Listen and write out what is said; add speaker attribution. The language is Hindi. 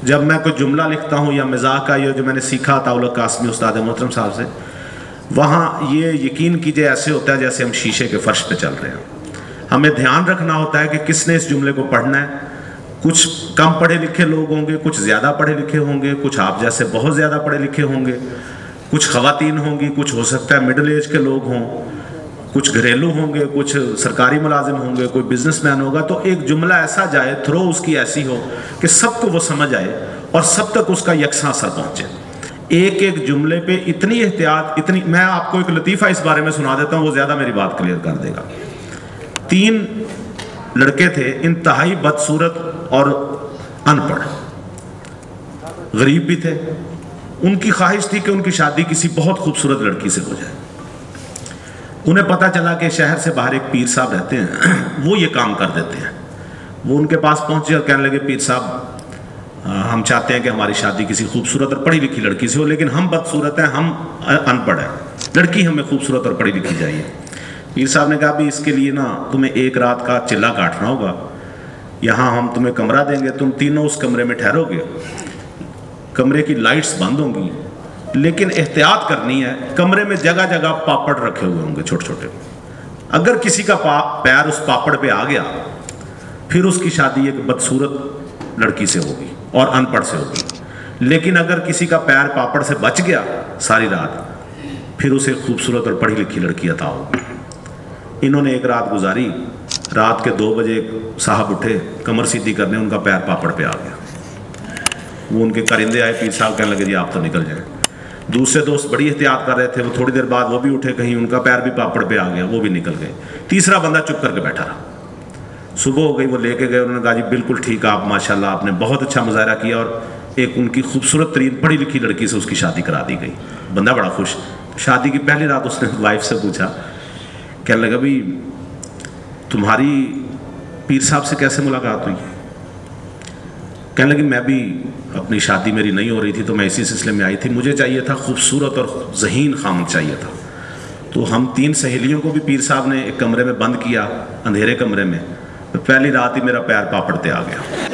Speaker 1: जब मैं कोई जुमला लिखता हूँ या मजाक का, ये जो मैंने सीखा ताउलुक कासमी उस्ताद मोहतरम साहब से, वहाँ ये यकीन कीजिए ऐसे होता है जैसे हम शीशे के फर्श पे चल रहे हैं। हमें ध्यान रखना होता है कि किसने इस जुमले को पढ़ना है। कुछ कम पढ़े लिखे लोग होंगे, कुछ ज़्यादा पढ़े लिखे होंगे, कुछ आप जैसे बहुत ज़्यादा पढ़े लिखे होंगे, कुछ ख़वातीन होंगी, कुछ हो सकता है मिडिल एज के लोग हों, कुछ घरेलू होंगे, कुछ सरकारी मुलाजिम होंगे, कोई बिजनेसमैन होगा। तो एक जुमला ऐसा जाए, थ्रो उसकी ऐसी हो कि सबको वो समझ आए और सब तक उसका यकसा असर पहुँचे। एक एक जुमले पे इतनी एहतियात, इतनी, मैं आपको एक लतीफ़ा इस बारे में सुना देता हूँ, वो ज़्यादा मेरी बात क्लियर कर देगा। 3 लड़के थे, इंतहाई बदसूरत और अनपढ़, गरीब भी थे। उनकी ख्वाहिश थी कि उनकी शादी किसी बहुत खूबसूरत लड़की से हो जाए। उन्हें पता चला कि शहर से बाहर एक पीर साहब रहते हैं, वो ये काम कर देते हैं। वो उनके पास पहुंचे और कहने लगे, पीर साहब हम चाहते हैं कि हमारी शादी किसी खूबसूरत और पढ़ी लिखी लड़की से हो, लेकिन हम बदसूरत हैं, हम अनपढ़ हैं, लड़की हमें खूबसूरत और पढ़ी लिखी चाहिए। पीर साहब ने कहा, भी इसके लिए ना तुम्हें 1 रात का चिल्ला काटना होगा। यहाँ हम तुम्हें कमरा देंगे, तुम तीनों उस कमरे में ठहरोगे, कमरे की लाइट्स बंद होंगी, लेकिन एहतियात करनी है, कमरे में जगह जगह पापड़ रखे हुए होंगे छोटे छोटे। अगर किसी का पैर उस पापड़ पे आ गया, फिर उसकी शादी एक बदसूरत लड़की से होगी और अनपढ़ से होगी। लेकिन अगर किसी का पैर पापड़ से बच गया सारी रात, फिर उसे खूबसूरत और पढ़ी लिखी लड़की अता होगी। इन्होंने 1 रात गुजारी। रात के 2 बजे साहब उठे कमर सीधी करने, उनका पैर पापड़ पे आ गया। वो उनके कारिंदे आए, पीर साहब कहने लगे, जी आप तो निकल जाएं। दूसरे दोस्त बड़ी एहतियात कर रहे थे, वो थोड़ी देर बाद वो भी उठे, कहीं उनका पैर भी पापड़ पे आ गया, वो भी निकल गए। तीसरा बंदा चुप करके बैठा रहा। सुबह हो गई, वो लेके गए, उन्होंने कहा, जी बिल्कुल ठीक, आप माशाल्लाह आपने बहुत अच्छा मुजाहरा किया, और एक उनकी खूबसूरत तरीन पढ़ी लिखी लड़की से उसकी शादी करा दी गई। बंदा बड़ा खुश। शादी की पहली रात उसने वाइफ से पूछा, कहने लगा, भाई तुम्हारी पीर साहब से कैसे मुलाकात हुई? कहने लगी, मैं भी अपनी शादी मेरी नहीं हो रही थी, तो मैं इसी सिलसिले में आई थी। मुझे चाहिए था खूबसूरत और ज़हीन खामद चाहिए था। तो हम 3 सहेलियों को भी पीर साहब ने एक कमरे में बंद किया, अंधेरे कमरे में। तो पहली रात ही मेरा पैर पापड़ पे आ गया।